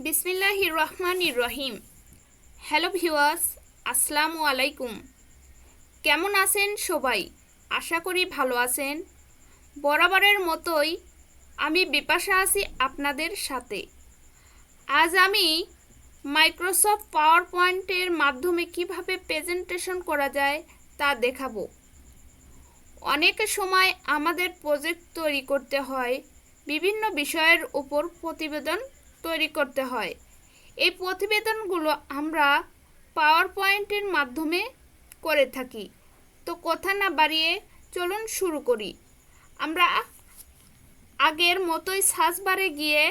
বিসমিল্লাহির রহমানির রহিম। Hello viewers, আসসালামু আলাইকুম। কেমন আছেন সবাই? আশা করি ভালো আছেন। বরাবরের মতোই আমি বিপাশা আছি আপনাদের সাথে। আজ আমি মাইক্রোসফট পাওয়ার পয়েন্টের মাধ্যমে কিভাবে প্রেজেন্টেশন করা যায় তা দেখাবো। অনেক সময় আমাদের প্রজেক্ট তৈরি করতে হয়, বিভিন্ন বিষয়ের উপর প্রতিবেদন তৈরি করতে হয়। এই প্রতিবেদনগুলো আমরা পাওয়ার পয়েন্টের মাধ্যমে করে থাকি। তো কথা না বাড়িয়ে চলুন শুরু করি। আমরা আগের মতোই সার্চ বারে গিয়ে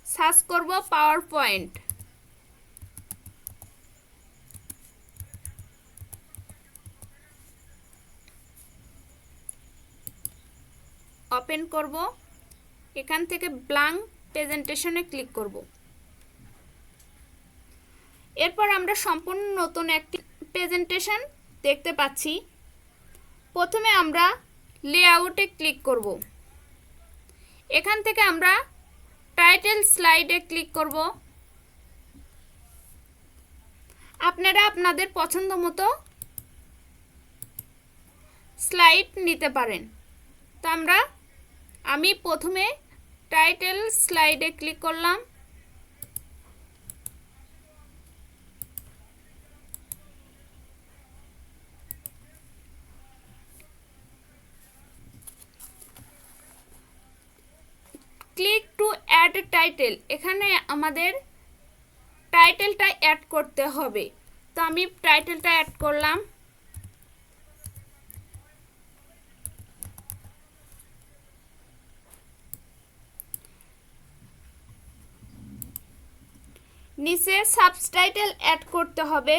সার্চ করব পাওয়ার পয়েন্ট। ওপেন করব, এখান থেকে ব্ল্যাঙ্ক প্রেজেন্টেশনে ক্লিক করব। এরপর আমরা সম্পূর্ণ নতুন একটি প্রেজেন্টেশন দেখতে পাচ্ছি। প্রথমে আমরা লেআউটে ক্লিক করব। এখান থেকে আমরা টাইটেল স্লাইডে ক্লিক করব। আপনারা আপনাদের পছন্দ মতো স্লাইড নিতে পারেন। তো আমি প্রথমে টাইটেল স্লাইডে ক্লিক করলাম। ক্লিক টু অ্যাড টাইটেল, এখানে আমাদের টাইটেলটা অ্যাড করতে হবে। তো আমি টাইটেলটা অ্যাড করলাম। নিচে সাবটাইটেল অ্যাড করতে হবে।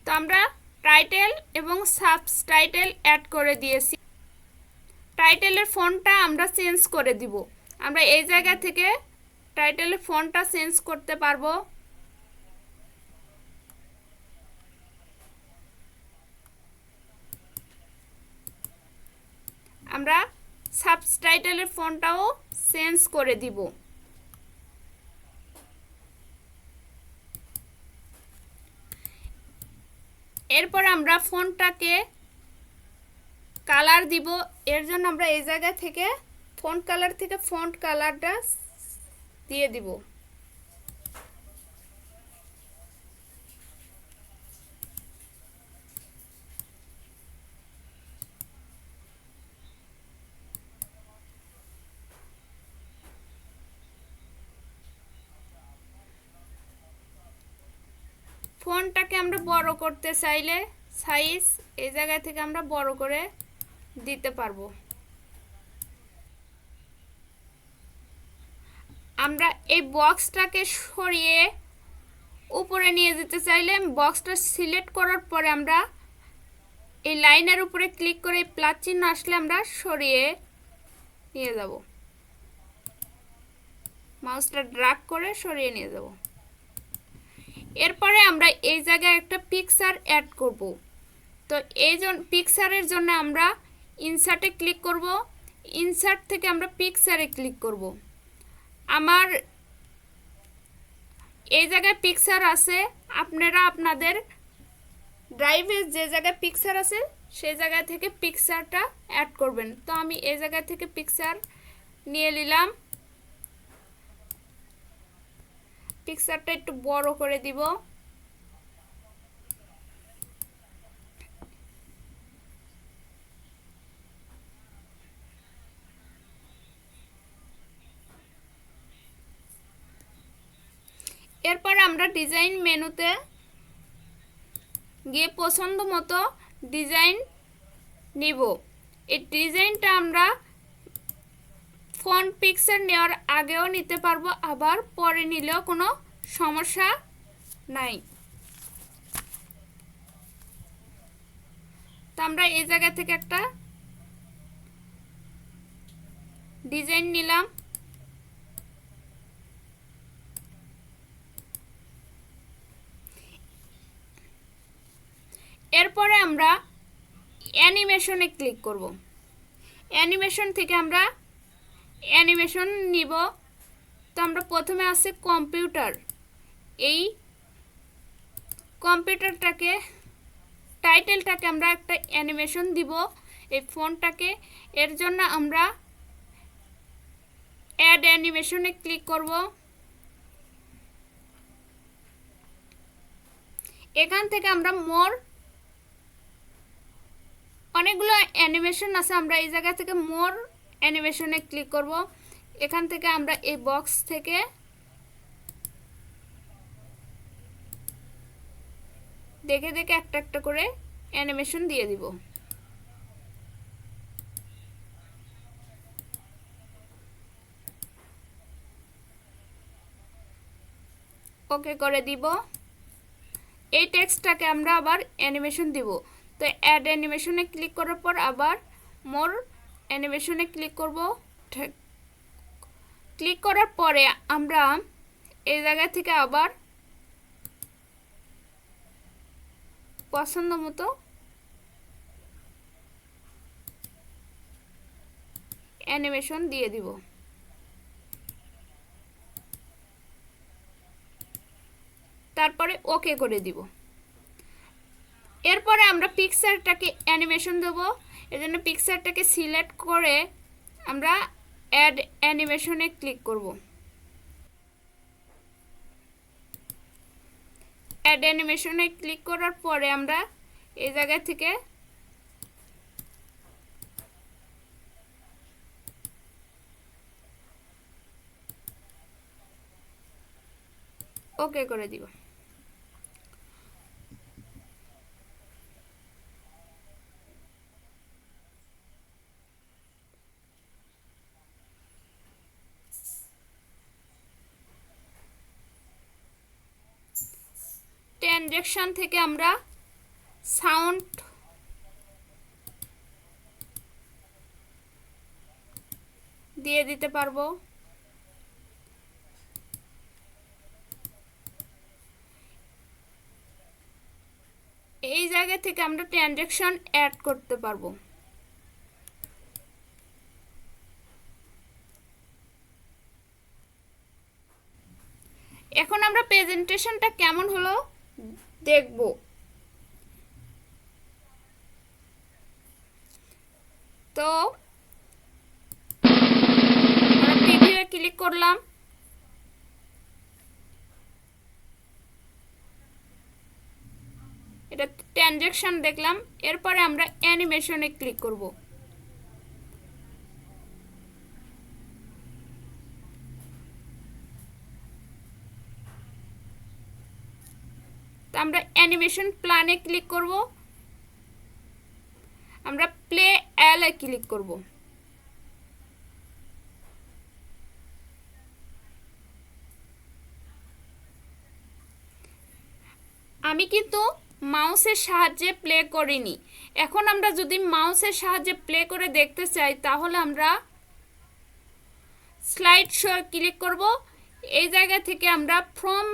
তো আমরা টাইটেল এবং সাবটাইটেল অ্যাড করে দিয়েছি। টাইটেলের ফন্টটা আমরা চেঞ্জ করে দিব। আমরা এই জায়গা থেকে টাইটেলের ফন্টটা চেঞ্জ করতে পারবো। আমরা সাবটাইটেলের ফন্টটাও চেঞ্জ করে দিব। এরপর আমরা ফন্টটাকে কালার দিব। এর জন্য আমরা এই জায়গা থেকে ফন্ট কালার থেকে ফন্ট কালারটা দিয়ে দিব। ফন্টটাকে আমরা বড় করতে চাইলে সাইজ এই জায়গা থেকে আমরা বড় করে দিতে পারবো। আমরা এই বক্সটাকে সরিয়ে উপরে নিয়ে যেতে চাইলে বক্সটা সিলেক্ট করার পরে আমরা এই লাইনের উপরে ক্লিক করে প্লাস চিহ্ন আসলে আমরা সরিয়ে নিয়ে যাব। মাউসটা ড্র্যাগ করে সরিয়ে নিয়ে যাব। এরপরে আমরা এই জায়গায় একটা পিকচার অ্যাড করব। তো এই পিকচারের জন্য আমরা ইনসার্টে ক্লিক করব। ইনসার্ট থেকে আমরা পিকচারে ক্লিক করব। আমার এই জায়গায় পিকচার আছে, আপনারা আপনাদের ড্রাইভে যে জায়গায় পিকচার আছে সেই জায়গা থেকে পিকচারটা অ্যাড করবেন। তো আমি এই জায়গা থেকে পিকচার নিয়ে নিলাম। পিকচারটা একটু বড় করে দিব। এরপর আমরা ডিজাইন মেনুতে গিয়ে পছন্দ মতো ডিজাইন নিব। এই ডিজাইনটা আমরা ফন্ট পিকচার নেওয়ার আগেও নিতে পারবো, আবার পরে নিলেও কোনো সমস্যা নাই। তো আমরা এই জায়গা থেকে একটা ডিজাইন নিলাম। এরপরে আমরা অ্যানিমেশনে ক্লিক করব। অ্যানিমেশন থেকে আমরা অ্যানিমেশন নিব। তো আমরা প্রথমে আছে কম্পিউটার, এই কম্পিউটারটাকে টাইটেলটাকে আমরা একটা অ্যানিমেশন দিব এই ফোনটাকে। এর জন্য আমরা অ্যাড অ্যানিমেশনে ক্লিক করব। এখান থেকে আমরা মোর অনেকগুলো অ্যানিমেশন আছে, আমরা এই জায়গা থেকে মোর অ্যানিমেশনে ক্লিক করব। এখান থেকে আমরা এই বক্স থেকে দেখে দেখে একটা একটা করে অ্যানিমেশন দিয়ে দিব। ওকে করে দিব। এই টেক্সটটাকে আমরা আবার অ্যানিমেশন দিব। তো অ্যাড অ্যানিমেশনে ক্লিক করার পর আবার মোর অ্যানিমেশনে ক্লিক করব। ক্লিক করার পরে আমরা এই জায়গা থেকে আবার পছন্দ মতো অ্যানিমেশন দিয়ে দিব। তারপরে ওকে করে দিব। এরপরে আমরা পিকচারটাকে অ্যানিমেশন দেব। এজন্য পিকচারটাকে সিলেক্ট করে আমরা অ্যাড অ্যানিমেশনে ক্লিক করব। অ্যাড অ্যানিমেশনে ক্লিক করার পরে আমরা এই জায়গা থেকে ওকে করে দিব। ট্রানজ্যাকশন থেকে আমরা সাউন্ড দিয়ে দিতে পারবো। এই জায়গা থেকে আমরা ট্রানজ্যাকশন অ্যাড করতে পারবো। এখন আমরা প্রেজেন্টেশনটা কেমন হলো দেখব। তো আমরা প্রিভিউয়ে ক্লিক করলাম। এটা ট্রানজ্যাকশন দেখলাম। এরপরে আমরা অ্যানিমেশনে ক্লিক করব। তো আমরা অ্যানিমেশন প্ল্যানে ক্লিক করব। আমরা প্লে এলে ক্লিক করব। আমি কিন্তু মাউসের সাহায্যে প্লে করিনি। এখন আমরা যদি মাউসের সাহায্যে প্লে করে দেখতে চাই তাহলে আমরা স্লাইড শো ক্লিক করব। এই জায়গা থেকে আমরা ফ্রম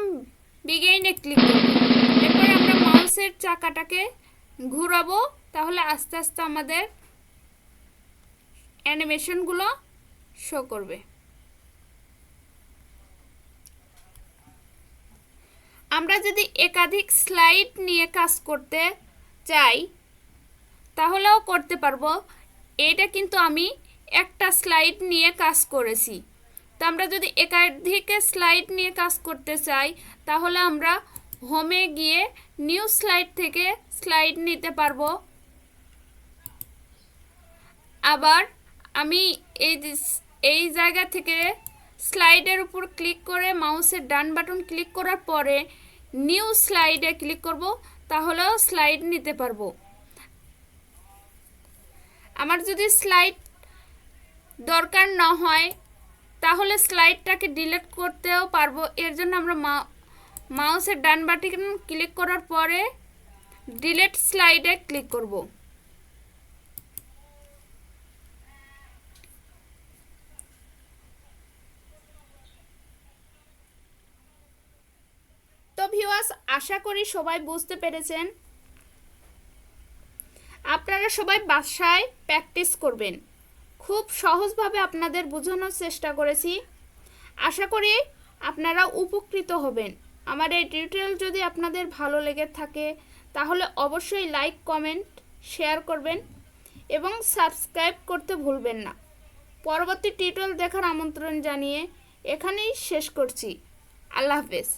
বিগিনে ক্লিক করব। এরপর আমরা মাউসের চাকাটাকে ঘোরাবো, তাহলে আস্তে আস্তে আমাদের অ্যানিমেশনগুলো শো করবে। আমরা যদি একাধিক স্লাইড নিয়ে কাজ করতে চাই তাহলেও করতে পারবো। এটা কিন্তু আমি একটা স্লাইড নিয়ে কাজ করেছি। তো আমরা যদি একাধিক স্লাইড নিয়ে কাজ করতে চাই তাহলে আমরা হোমে গিয়ে নিউ স্লাইড থেকে স্লাইড নিতে পারবো। আবার আমি এই জায়গা থেকে স্লাইডের উপর ক্লিক করে মাউসের ডান বাটন ক্লিক করার পরে নিউ স্লাইডে ক্লিক করব, তাহলেও স্লাইড নিতে পারবো। আমার যদি স্লাইড দরকার না হয় তাহলে স্লাইডটাকে ডিলিট করতেও পারবো। এর জন্য আমরা মাউসের ডান বাটন ক্লিক করার পরে ডিলিট স্লাইডে ক্লিক করব। ভিউয়ার্স, আশা করি সবাই বুঝতে পেরেছেন। আপনারা সবাই বাসায় প্র্যাকটিস করবেন। খুব সহজভাবে আপনাদের বোঝানোর চেষ্টা করেছি। আশা করি আপনারা উপকৃত হবেন। আমার এই টিউটোরিয়াল যদি আপনাদের ভালো লেগে থাকে তাহলে অবশ্যই লাইক, কমেন্ট, শেয়ার করবেন এবং সাবস্ক্রাইব করতে ভুলবেন না। পরবর্তী টিউটোরিয়াল দেখার আমন্ত্রণ জানিয়ে এখানেই শেষ করছি। আল্লাহ হাফেজ।